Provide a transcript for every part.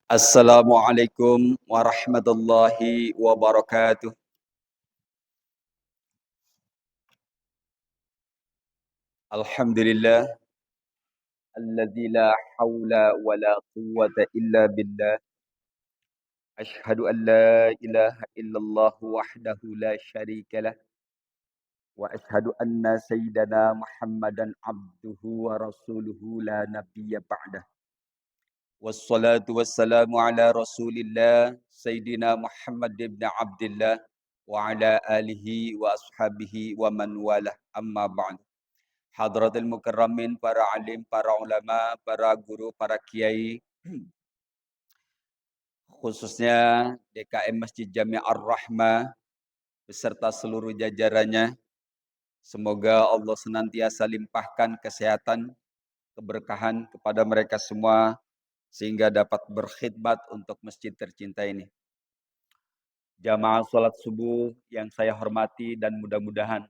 Assalamualaikum warahmatullahi wabarakatuh. Alhamdulillah alladzi la haula wa la quwwata illa billah. Ashhadu an la ilaha illallah wahdahu la syarika lah wa ashhadu anna sayyidana Muhammadan abduhu wa rasuluhu la nabiyya ba'dah. Wassalatu wassalamu ala Rasulillah Sayyidina Muhammad ibn Abdullah wa ala alihi wa ashabihi wa man walah amma ba'd. Hadratil mukarramin, para alim, para ulama, para guru, para kiai, khususnya DKM Masjid Jami' Ar-Rahmah beserta seluruh jajarannya. Semoga Allah senantiasa limpahkan kesehatan, keberkahan kepada mereka semua sehingga dapat berkhidmat untuk masjid tercinta ini. Jamaah salat subuh yang saya hormati dan mudah-mudahan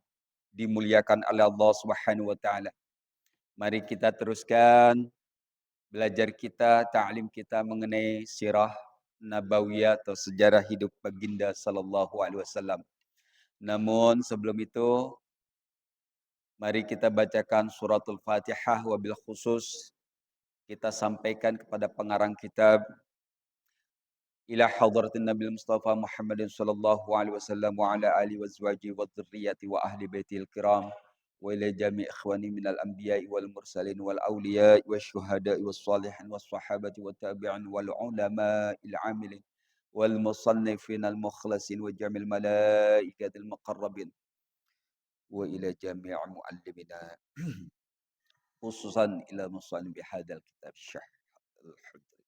dimuliakan oleh Allah Subhanahu wa taala. Mari kita teruskan belajar kita, ta'lim kita mengenai sirah nabawiyah atau sejarah hidup baginda sallallahu alaihi wasallam. Namun sebelum itu, mari kita bacakan suratul Fatihah, wabil khusus kita sampaikan kepada pengarang kitab ila hadratin Nabi Mustafa Muhammadin sallallahu alaihi wasallam wa ala alihi wa azwajihi wa dzurriyyati wa ahli baitil kiram wa ila jami' ikhwani minal anbiya'i wal mursalin wal awliya'i wasyuhada'i was salihin was sahabati wat tabi'in wal ulama'il 'amilin wal musannifin al mukhlasin wa jamil malaikatil muqarrabin wa ila jami' muallimina khususan ila musannif bihadzal kitab syah al-hudri.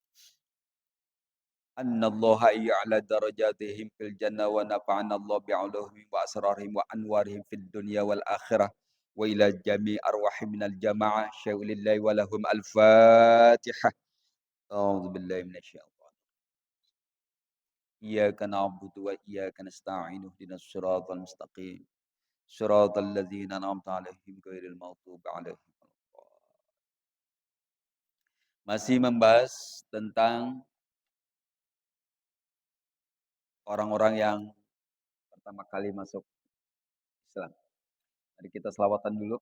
Anna Allah ya'la darajatihim fil jannah wa nafa'ana Allah bi'uluhum wa asrarihim wa anwarihim fid dunya wal akhirah wa ila jami' arwahim minal jamaah syaulillahi wa lahum al-fatihah. A'udzu billahi minasyaitonir. Iyyaka na'budu wa iyyaka nasta'in ihdinas siratal mustaqim. Siratal ladzina an'amta 'alaihim ghairil maghdubi 'alaihim waladdallin. Masih membahas tentang orang-orang yang pertama kali masuk Islam. Mari kita selawatan dulu.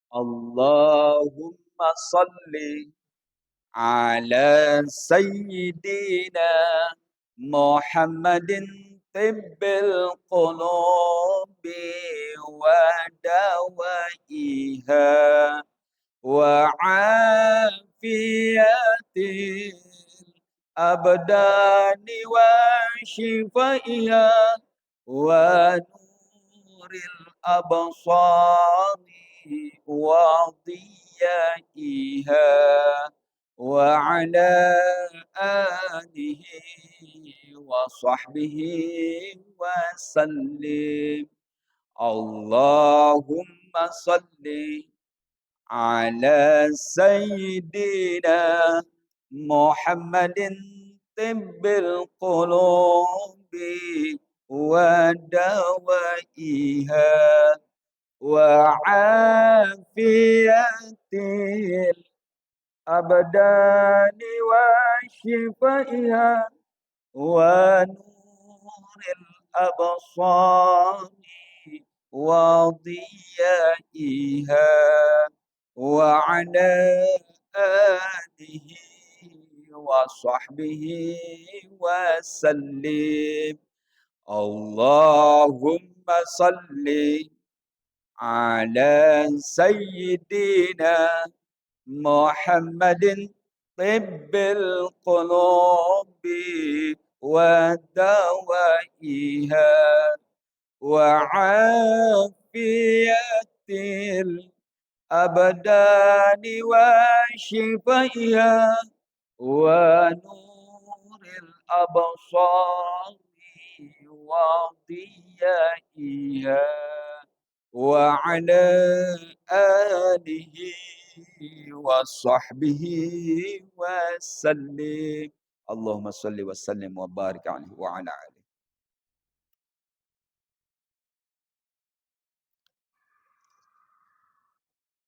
Allahumma salli ala sayyidina Muhammadin tibbil qulubi wa dawaiha wa afiyatil abdani wa shifaiha wa nuril absari wa ضيائها وعلى آله وصحبه وسلم اللهم صل على سيدنا محمد طب القلوب ودوائها وعافية الأبدان وشفائها ونور الأبصار وضيائها وعلى آله وصحبه وسلم اللهم صل على سيدنا محمد طب القلوب ودوائها وعافية الأبدان وشفائها ونور الأبصار وضيائها وعلى آله وصحبه وسلم اللهم صل وسلم وبارك عليه وعلى آله.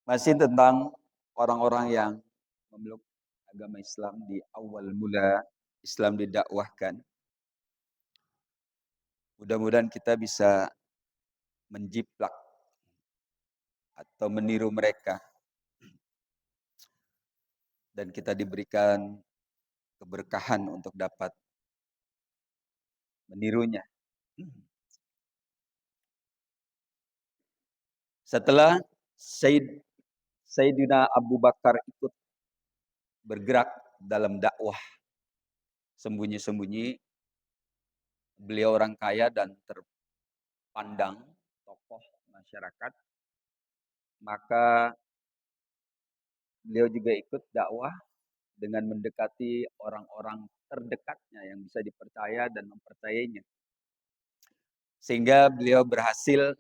Masih tentang orang-orang yang memeluk agama Islam di awal mula Islam didakwahkan. Mudah-mudahan kita bisa menjiplak atau meniru mereka dan kita diberikan keberkahan untuk dapat menirunya. Setelah Sayyidina Abu Bakar ikut bergerak dalam dakwah sembunyi-sembunyi, beliau orang kaya dan terpandang tokoh masyarakat, maka beliau juga ikut dakwah dengan mendekati orang-orang terdekatnya yang bisa dipercaya dan mempercayainya. Sehingga beliau berhasil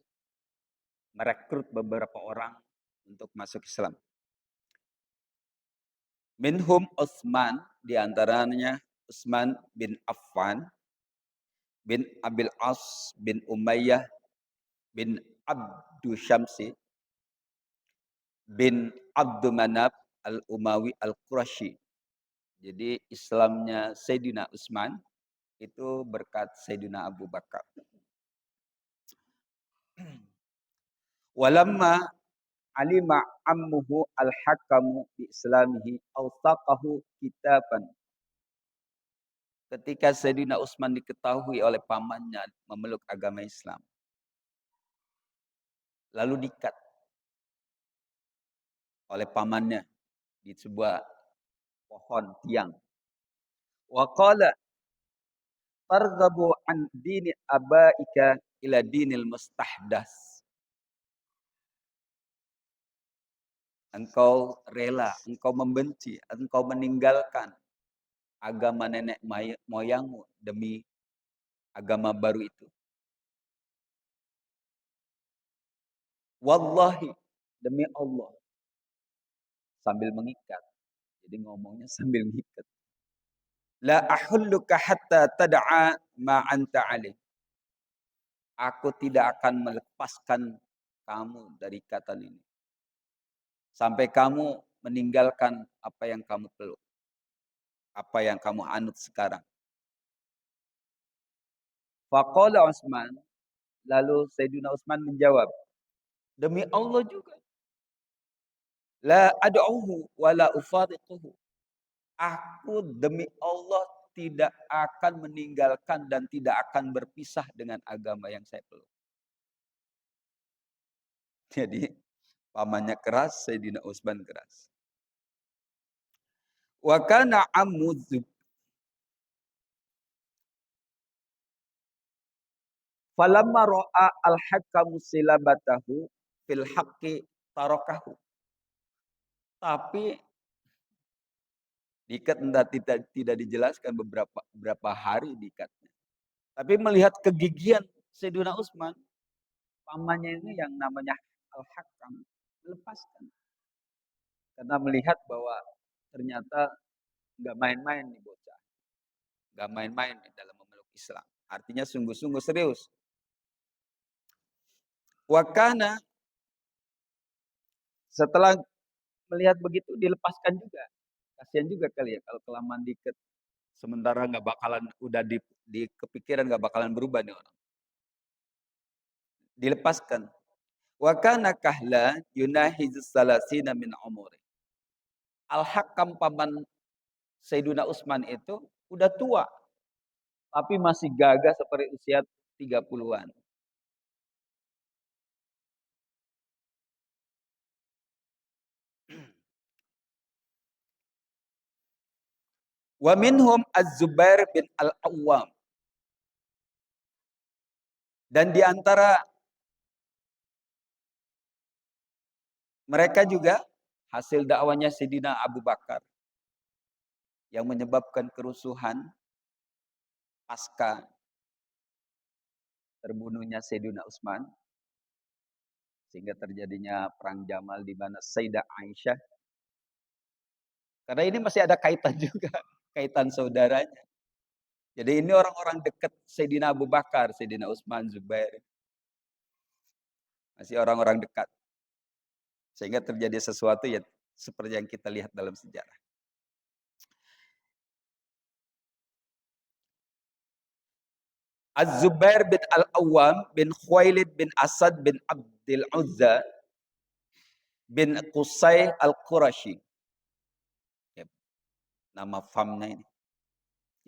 merekrut beberapa orang untuk masuk Islam. Minhum Utsman, diantaranya Utsman bin Affan, bin Abil As, bin Umayyah, bin Abdu Syamsi, bin Abdul Manab al-Umawi al-Qurashi. Jadi Islamnya Sayyidina Utsman itu berkat Sayyidina Abu Bakar. Walamma alima ammuhu al-hakamu bi islamihi awsaqahu kitaban. Ketika Sayyidina Utsman diketahui oleh pamannya memeluk agama Islam, lalu diikat oleh pamannya di sebuah pohon tiang. Wa qala targhabu an dini abaika ila dinil mustahdas. Engkau rela, engkau membenci, engkau meninggalkan agama nenek moyangmu demi agama baru itu. Wallahi, demi Allah, sambil mengikat. Jadi ngomongnya sambil mengikat. La ahulluka hatta tad'a ma anta alih. Aku tidak akan melepaskan kamu dari ikatan ini. Sampai kamu meninggalkan apa yang kamu peluk. Apa yang kamu anut sekarang. Faqala Utsman, lalu Sayyidina Utsman menjawab, demi Allah juga. La ad'uhu wa la ufariquhu. Aku demi Allah tidak akan meninggalkan dan tidak akan berpisah dengan agama yang saya peluk. Jadi pamannya keras, Sayyidina Utsman keras. Wa kana ammu falamma ra'a al-hakamu silabatahu fil haqqi tarakahu. Tapi diikat entah tidak dijelaskan berapa hari diikatnya. Tapi melihat kegigihan Sayyidina Utsman, pamannya ini yang namanya Al-Hakam melepaskan. Karena melihat bahwa ternyata nggak main-main nih bocah. Nggak main-main dalam memeluk Islam. Artinya sungguh-sungguh serius. Wakana setelah melihat begitu dilepaskan juga. Kasihan juga kali ya kalau kelamaan diikat. Sementara nggak bakalan udah di kepikiran nggak bakalan berubah nih orang. Dilepaskan. Wakana kahla yunahizus salasina min umuri. Al-Hakam paman Sayyidina Utsman itu udah tua. Tapi masih gagah seperti usia 30-an. Wa minhum Az-Zubair bin Al-Awwam. Dan di antara mereka juga hasil dakwanya Sayyidina Abu Bakar yang menyebabkan kerusuhan pasca terbunuhnya Sayyidina Utsman sehingga terjadinya perang Jamal di mana Sayyidah Aisyah, karena ini masih ada kaitan juga, kaitan saudaranya. Jadi ini orang-orang dekat Sayyidina Abu Bakar, Sayyidina Utsman, Zubair. Masih orang-orang dekat. Sehingga terjadi sesuatu yang seperti yang kita lihat dalam sejarah. Az-Zubair bin Al-Awwam bin Khuwailid bin Asad bin Abdul Uzza bin Qusay Al-Qurashi. Ya, nama famnya ini.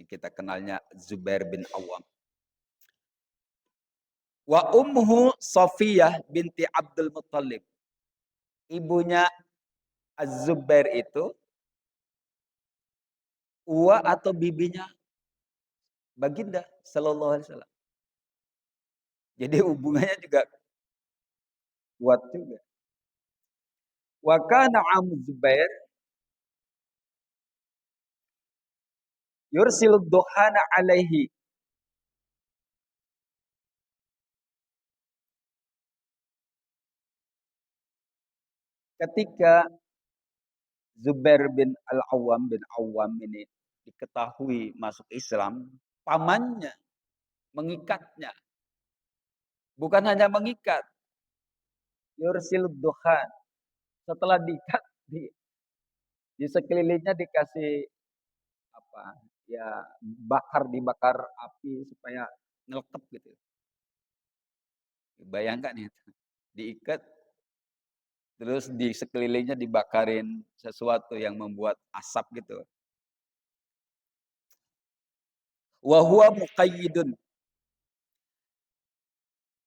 Yang kita kenalnya Zubair bin Awam. Wa ummuhu Safiyah binti Abdul Muttalib. Ibunya Az-Zubair itu uwa atau bibinya Baginda sallallahu alaihi wasallam. Jadi hubungannya juga kuat juga. Wa kana Zubair yursilu duhana alaihi. Ketika Zubair bin Al-Awwam bin Awam ini diketahui masuk Islam, pamannya mengikatnya. Bukan hanya mengikat, yursil duhan. Setelah diikat, di sekelilingnya dikasih apa? Ya dibakar api supaya ngelekep gitu. Bayangkan itu. Diikat terus di sekelilingnya dibakarin sesuatu yang membuat asap gitu. Wa huwa muqayyidun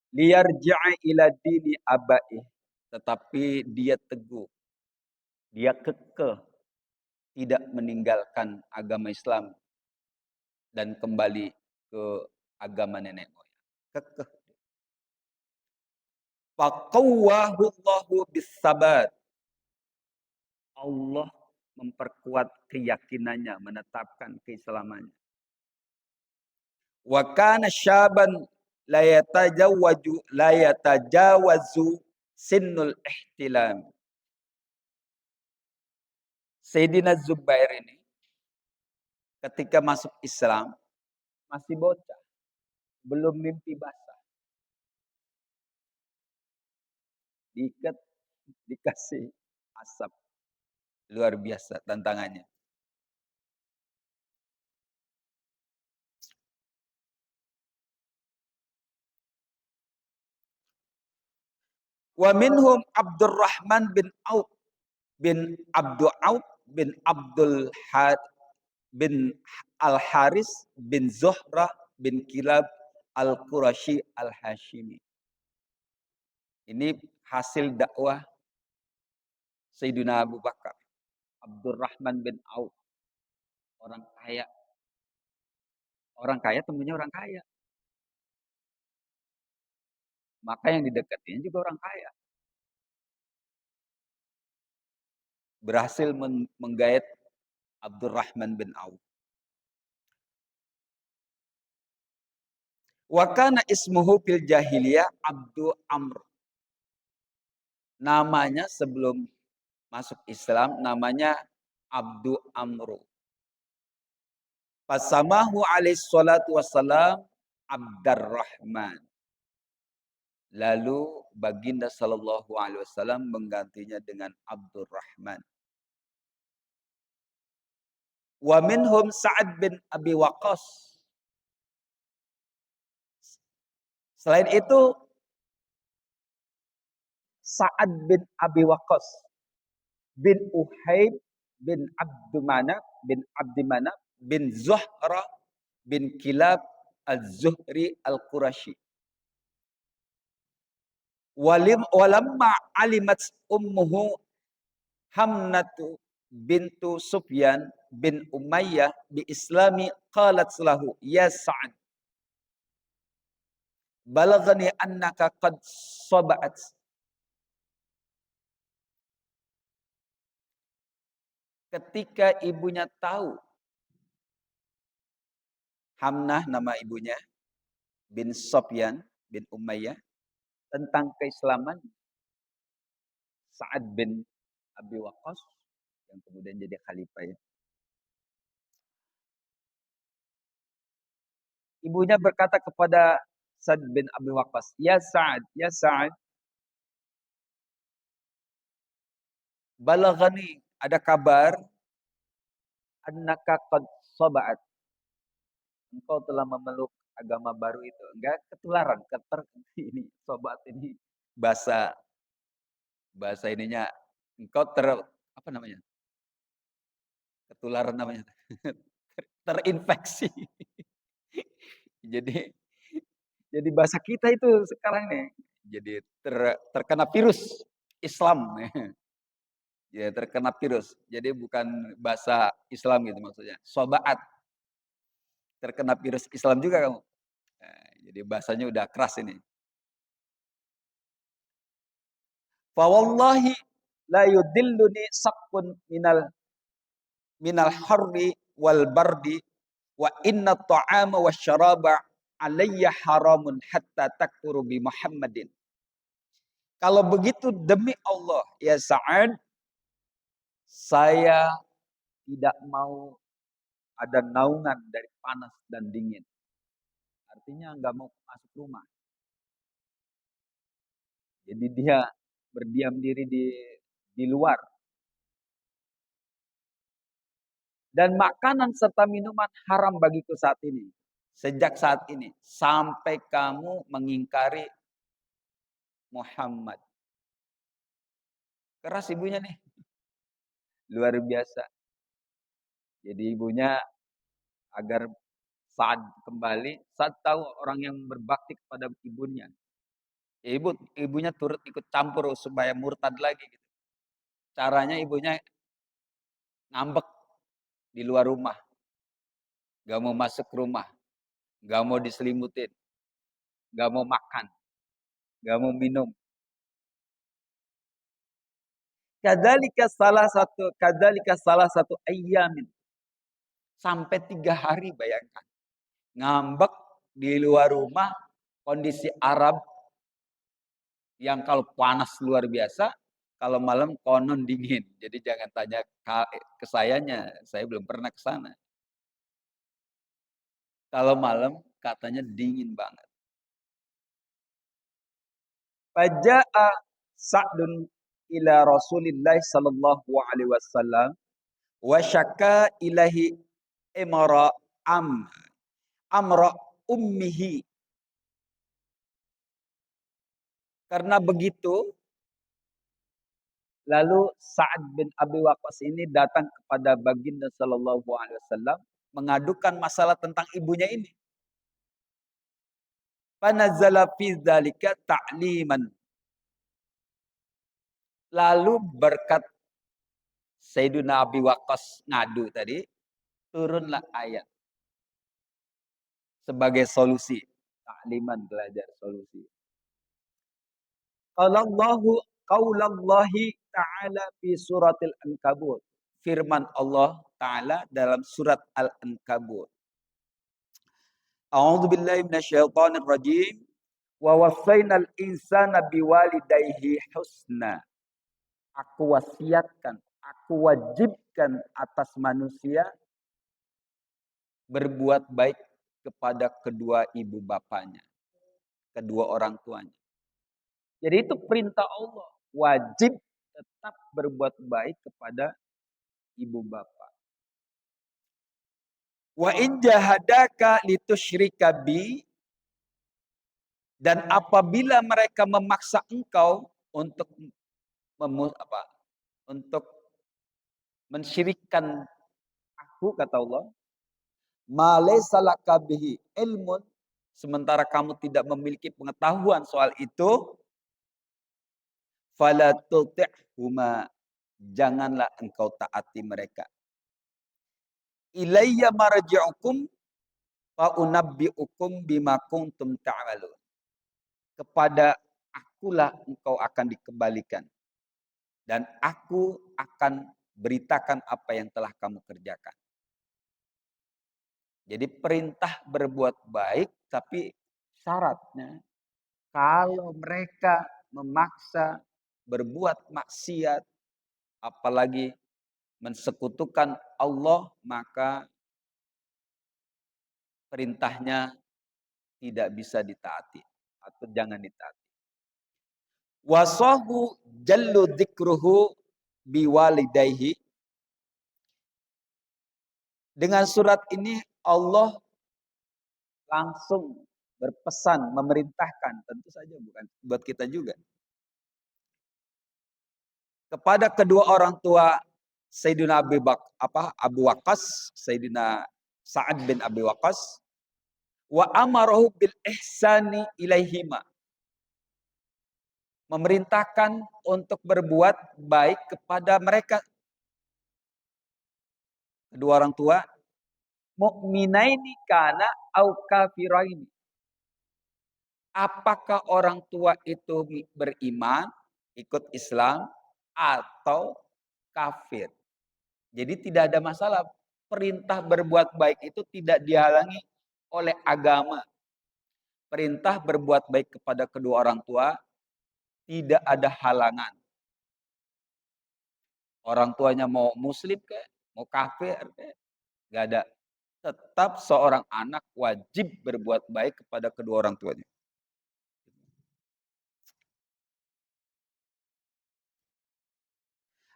liyarji'a ila dini abai. Tetapi dia teguh, dia kekeh tidak meninggalkan agama Islam dan kembali ke agama nenek moyang. Kekeh. Faqawwahu Allahu bisabat. Allah memperkuat keyakinannya, menetapkan keislamannya. Wa kana syaban la yatajawazu sinnul ihtilam. Sayyidina Zubair ini ketika masuk Islam masih bocah, belum mimpi basah. Diikat, dikasih asap. Luar biasa tantangannya. Wa minhum Abdurrahman bin Auf bin Abdul Auf bin Abdul Had bin Al Haris bin Zuhrah bin Kilab Al Qurashi Al Hashimi. Ini hasil dakwah Sayyidina Abu Bakar. Abdurrahman bin Auf, orang kaya. Orang kaya temunya orang kaya. Maka yang didekatinya juga orang kaya. Berhasil menggait Abdurrahman bin Auf. Wa kana ismuhu fil jahiliyah Abdu Amr. Namanya sebelum masuk Islam namanya Abdu Amru. Fasamahu alaihi salatu wassalam Abdurrahman. Lalu baginda sallallahu alaihi wasallam menggantinya dengan Abdurrahman. Wa minhum Sa'ad bin Abi Waqqas. Selain itu Sa'ad bin Abi Waqqas bin Uhayb bin Abdumanaf bin Abdimanaf bin Zuhra bin Kilab al-Zuhri al-Qurashi. Walamma alimat ummuhu Hamnatu bintu Sufyan bin Umayyah bi Islami qalat lahu ya Sa'ad balaghani annaka qad saba'at. Ketika ibunya tahu, Hamnah nama ibunya bin Sufyan bin Umayyah, tentang keislaman Sa'ad bin Abi Waqqas yang kemudian jadi khalifah ya. Ibunya berkata kepada Sa'ad bin Abi Waqqas, ya Sa'ad, balaghani, ada kabar annaka qad saba'at, engkau telah memeluk agama baru itu. Enggak ketularan, ini sobat ini bahasa bahasa ininya engkau apa namanya? Ketularan namanya. Terinfeksi. Jadi jadi bahasa kita itu sekarang nih. Jadi terkena virus Islam. Ya, terkena virus. Jadi bukan bahasa Islam gitu maksudnya. Sobaat. Terkena virus Islam juga kamu. Nah, jadi bahasanya udah keras ini. Fa wallahi la yudilluni saqun minal harri wal bardi wa inna ta'ama wasyaraba alayya haramun hatta takfuru bi Muhammadin. Kalau begitu demi Allah ya Sa'ad, saya tidak mau ada naungan dari panas dan dingin. Artinya nggak mau masuk rumah. Jadi dia berdiam diri di luar. Dan makanan serta minuman haram bagiku saat ini. Sejak saat ini. Sampai kamu mengingkari Muhammad. Keras ibunya nih. Luar biasa. Jadi ibunya agar saat kembali, saat tahu orang yang berbakti kepada ibunya. Ibunya turut ikut campur supaya murtad lagi. Gitu. Caranya ibunya ngambek di luar rumah. Gak mau masuk rumah. Gak mau diselimutin. Gak mau makan. Gak mau minum. Kadzalika salah satu ayyamin. Sampai 3 hari bayangkan. Ngambek di luar rumah. Kondisi Arab. Yang kalau panas luar biasa. Kalau malam konon dingin. Jadi jangan tanya ke sayanya. Saya belum pernah ke sana. Kalau malam katanya dingin banget. Faja'a Sa'dun ila Rasulillah sallallahu alaihi wasallam wa syaka ilahi imra amra ummihi. Karena begitu lalu Sa'ad bin Abi Waqqas ini datang kepada baginda sallallahu alaihi wasallam mengadukan masalah tentang ibunya ini. Fanazala fi dzalika ta'liman. Lalu berkat Sayyidina Abi Waqqas ngadu tadi, turunlah ayat sebagai solusi. Takliman belajar solusi. Qaulallahi ta'ala fi suratil Ankabut. Firman Allah Ta'ala dalam surat Al-Ankabut. A'udzu billahi minasyaitonir rajim. Wa wassaynal insana biwalidayhi husna. Aku wasiatkan, aku wajibkan atas manusia berbuat baik kepada kedua ibu bapanya, kedua orang tuanya. Jadi itu perintah Allah, wajib tetap berbuat baik kepada ibu bapak. Wa in jahadaka litusyrika bi, dan apabila mereka memaksa engkau untuk untuk mensyirikkan aku, kata Allah, ma laysa laka bihi ilmun, sementara kamu tidak memiliki pengetahuan soal itu, fala tuti'huma, janganlah engkau taati mereka. Ilayya marji'ukum fa unabbi'ukum bima kuntum ta'malun. Kepada akulah engkau akan dikembalikan dan aku akan beritakan apa yang telah kamu kerjakan. Jadi perintah berbuat baik, tapi syaratnya kalau mereka memaksa berbuat maksiat, apalagi mensekutukan Allah, maka perintahnya tidak bisa ditaati atau jangan ditaati. Wasahu jallu dzikruhu biwalidayhi. Dengan surat ini Allah langsung berpesan, memerintahkan, tentu saja bukan buat kita juga. Kepada kedua orang tua Sayyidina Abu Waqqas, Sayyidina Sa'ad bin Abi Waqqas, wa amarahu bil ihsani ilaihima. Memerintahkan untuk berbuat baik kepada mereka kedua orang tua, mu'minaini kana au kafiraini. Apakah orang tua itu beriman, ikut Islam, atau kafir. Jadi tidak ada masalah. Perintah berbuat baik itu tidak dihalangi oleh agama. Perintah berbuat baik kepada kedua orang tua tidak ada halangan. Orang tuanya mau muslim kayak, mau kafir kayak, nggak ada. Tetap seorang anak wajib berbuat baik kepada kedua orang tuanya.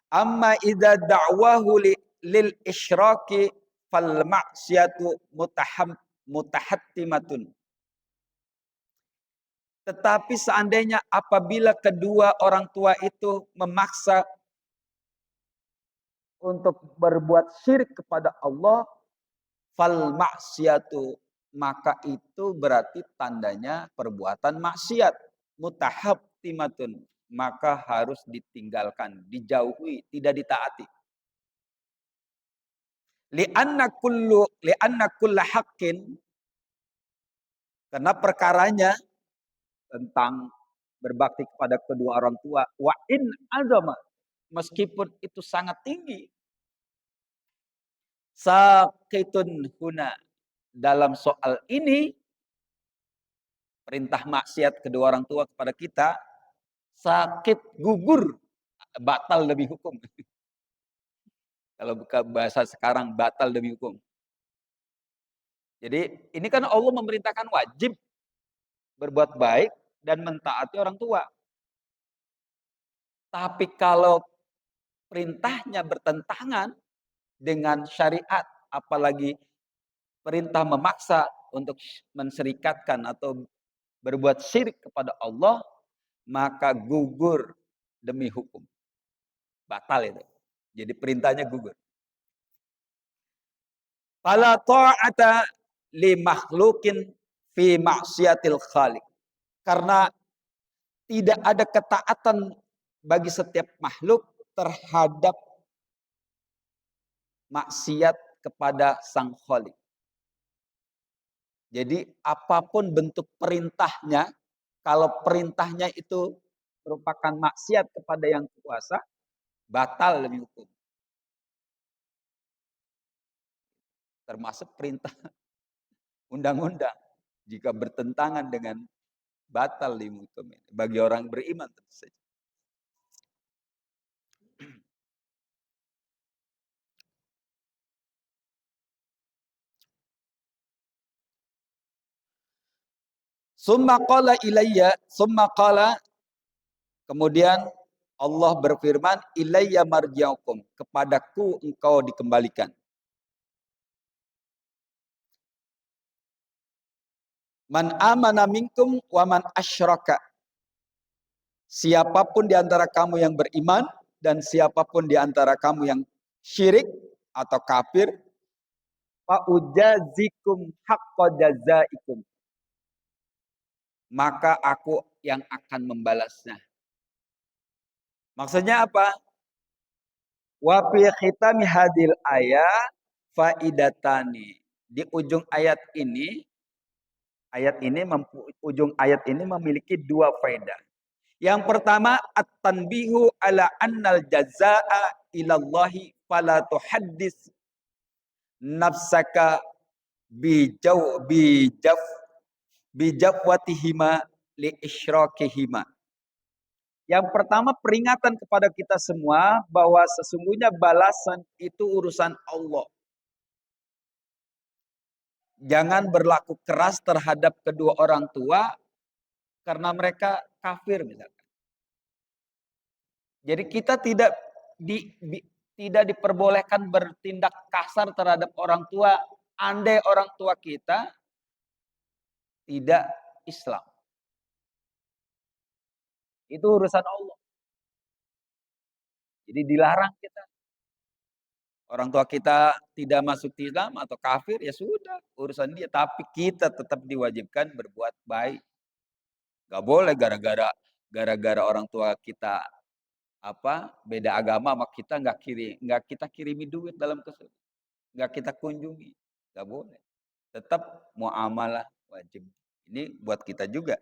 Amma idza da'wahu lil isyraki fal ma'siyatu mutahattimatun. Tetapi seandainya apabila kedua orang tua itu memaksa untuk berbuat syirik kepada Allah, fal ma'siyatu, maka itu berarti tandanya perbuatan maksiat. Mutahattimatun, maka harus ditinggalkan, dijauhi, tidak ditaati. Li'anna kulla haqqin, karena perkaranya tentang berbakti kepada kedua orang tua, wa in azama, meskipun itu sangat tinggi, sakitun huna, dalam soal ini perintah maksiat kedua orang tua kepada kita, sakit, gugur, batal demi hukum. Kalau buka bahasa sekarang, batal demi hukum. Jadi ini kan Allah memerintahkan wajib berbuat baik dan mentaati orang tua. Tapi kalau perintahnya bertentangan dengan syariat, apalagi perintah memaksa untuk menserikatkan atau berbuat syirik kepada Allah, maka gugur demi hukum. Batal itu. Jadi perintahnya gugur. Fala ta'ata li makhlukin fi maksiatil khaliq. Karena tidak ada ketaatan bagi setiap makhluk terhadap maksiat kepada Sang Khaliq. Jadi apapun bentuk perintahnya, kalau perintahnya itu merupakan maksiat kepada yang kuasa, batal demi hukum. Termasuk perintah undang-undang. Jika bertentangan dengan batal demi hukum. Bagi orang beriman tentu saja. Summa qala ilayya, summa qala, kemudian Allah berfirman, ilayya marji'ukum, kepadaku engkau dikembalikan. Man amana minkum wa man asyraka. Siapapun di antara kamu yang beriman dan siapapun di antara kamu yang syirik atau kafir, fa ujazikum haqqa jazaikum, maka aku yang akan membalasnya. Maksudnya apa? Wa fi khitami hadil ayat faidatani. Di ujung ayat ini, ujung ayat ini memiliki dua faedah. Yang pertama, at-tanbihu ala annal jazaa ilallahi fala tuhaddis nafsaka bijawatihima li isyrakihima. Yang pertama, peringatan kepada kita semua bahwa sesungguhnya balasan itu urusan Allah. Jangan berlaku keras terhadap kedua orang tua karena mereka kafir misalkan. Jadi kita tidak diperbolehkan bertindak kasar terhadap orang tua andai orang tua kita tidak Islam. Itu urusan Allah. Jadi dilarang kita. Orang tua kita tidak masuk Islam atau kafir, ya sudah, urusan dia. Tapi kita tetap diwajibkan berbuat baik. Gak boleh gara-gara orang tua kita beda agama sama kita nggak kita kirimi duit dalam kesulitan, nggak kita kunjungi, nggak boleh. Tetap muamalah wajib. Ini buat kita juga.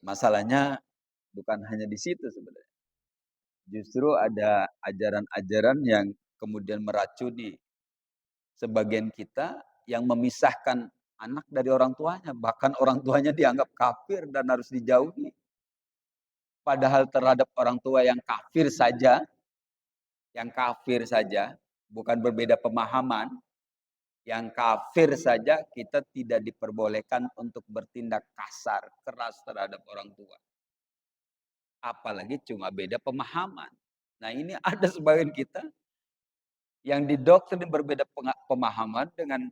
Masalahnya bukan hanya di situ sebenarnya. Justru ada ajaran-ajaran yang kemudian meracuni sebagian kita yang memisahkan anak dari orang tuanya. Bahkan orang tuanya dianggap kafir dan harus dijauhi. Padahal terhadap orang tua yang kafir saja, bukan berbeda pemahaman, yang kafir saja kita tidak diperbolehkan untuk bertindak kasar, keras terhadap orang tua. Apalagi cuma beda pemahaman. Nah ini ada sebagian kita yang didoktrin berbeda pemahaman dengan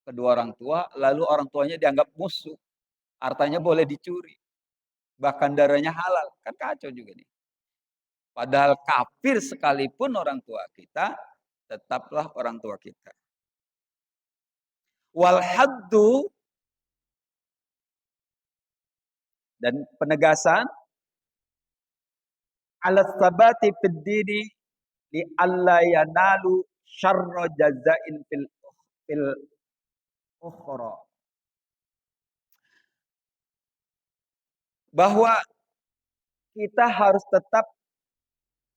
kedua orang tua, lalu orang tuanya dianggap musuh, hartanya boleh dicuri, bahkan darahnya halal, kan kacau juga nih. Padahal kafir sekalipun orang tua kita, tetaplah orang tua kita. Wal haddu, dan penegasan ala sabati fid dini li alla yanalu syarra jazain fil ukhra. Bahwa kita harus tetap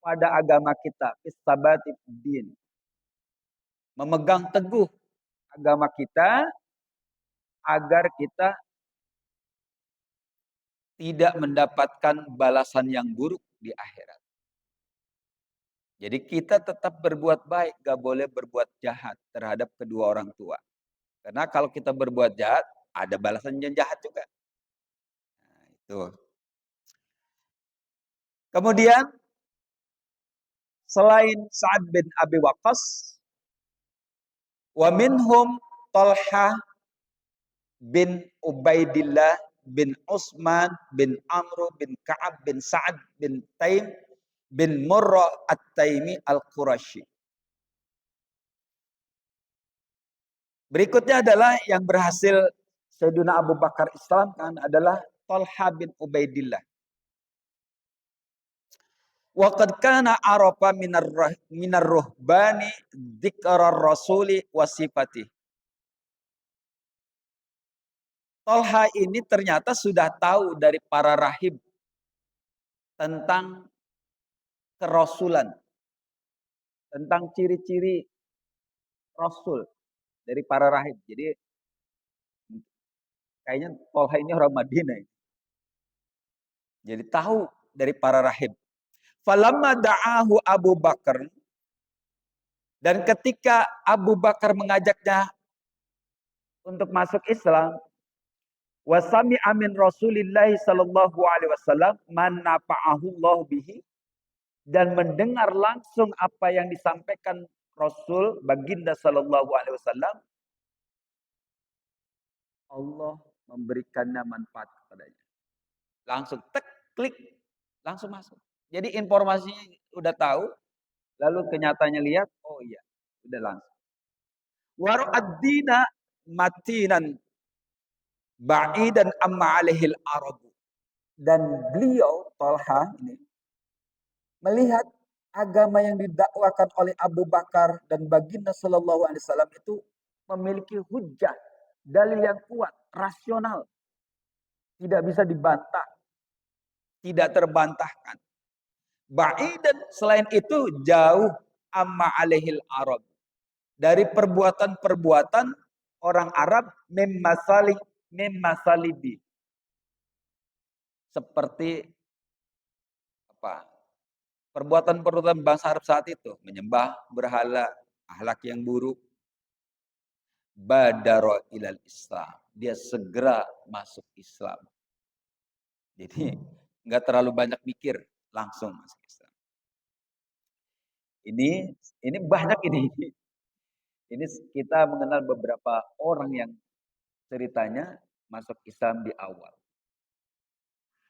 pada agama kita, istabati din. Memegang teguh agama kita agar kita tidak mendapatkan balasan yang buruk di akhirat. Jadi kita tetap berbuat baik, gak boleh berbuat jahat terhadap kedua orang tua. Karena kalau kita berbuat jahat, ada balasan yang jahat juga. Nah, itu. Kemudian selain Sa'ad bin Abi Waqqas, wa minhum Talha bin Ubaidillah bin Utsman bin Amr bin Ka'ab bin Sa'ad bin Taim bin Murrah At-Taimi Al-Qurashi. Berikutnya adalah yang berhasil Sayyidina Abu Bakar Islamkan adalah Talha bin Ubaidillah. Wa qad kana arafa minar ruhbani dzikrar rasuli wa sifati. Talha ini ternyata sudah tahu dari para rahib tentang kerasulan, tentang ciri-ciri rasul dari para rahib. Jadi kayaknya Talha ini orang Madinah. Jadi tahu dari para rahib. Falamma da'ahu Abu Bakar, dan ketika Abu Bakar mengajaknya untuk masuk Islam, wasami amin Rasulillah sallallahu alaihi wasallam man nafa'ahu Allah bihi, dan mendengar langsung apa yang disampaikan Rasul baginda sallallahu alaihi wasallam, Allah memberikannya manfaat kepadanya. Langsung klik, langsung masuk. Jadi informasinya udah tahu, lalu kenyataannya lihat, oh iya, udah langsung. Waru'ad-dina matinan ba'idan amma alaihil arabu. Dan beliau, Talha ini, melihat agama yang didakwakan oleh Abu Bakar dan baginda sallallahu alaihi wasallam itu memiliki hujah, dalil yang kuat, rasional, tidak bisa dibantah, tidak terbantahkan. Ba'idan, selain itu jauh amma alaihil arab, dari perbuatan-perbuatan orang Arab mimmasalibi, seperti perbuatan-perbuatan bangsa Arab saat itu, menyembah berhala, akhlak yang buruk. Badara ilal Islam, dia segera masuk Islam. Jadi nggak terlalu banyak mikir, langsung masuk Islam. Ini ini banyak ini. Ini kita mengenal beberapa orang yang ceritanya masuk Islam di awal.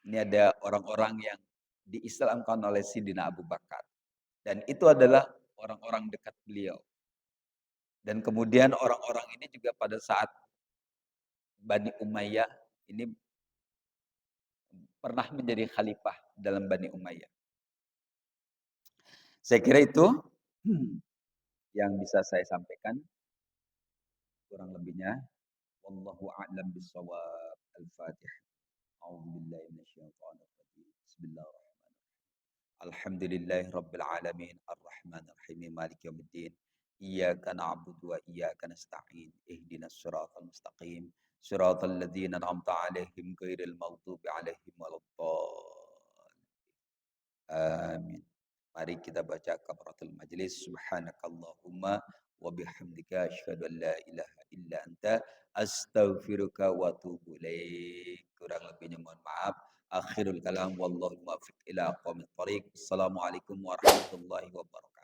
Ini ada orang-orang yang diislamkan oleh Sidina Abu Bakar. Dan itu adalah orang-orang dekat beliau. Dan kemudian orang-orang ini juga pada saat Bani Umayyah ini pernah menjadi khalifah dalam Bani Umayyah. Saya kira itu yang bisa saya sampaikan. Kurang lebihnya, wallahu a'lam bishawab. Al-Fatihah. A'udzubillahi minasyaitonir rajim. Bismillahirrahmanirrahim. Alhamdulillahi rabbil alamin arrahmanir rahim maliki yaumiddin. Iyyaka na'budu wa iyyaka nasta'in. Ihdinas siratal mustaqim. Siratal ladzina an'amta 'alaihim ghairil maghdubi 'alaihim waladdallin. Amin. Mari kita baca kafaratul majlis. Subhanakallahumma wa bihamdika asyhadu an la ilaha illa anta astaghfiruka wa atubu ilaik. Kurang lebihnya mohon maaf. Akhirul kalam wallahu muwaffiq ila aqwamit thoriq. Assalamualaikum warahmatullahi wabarakatuh.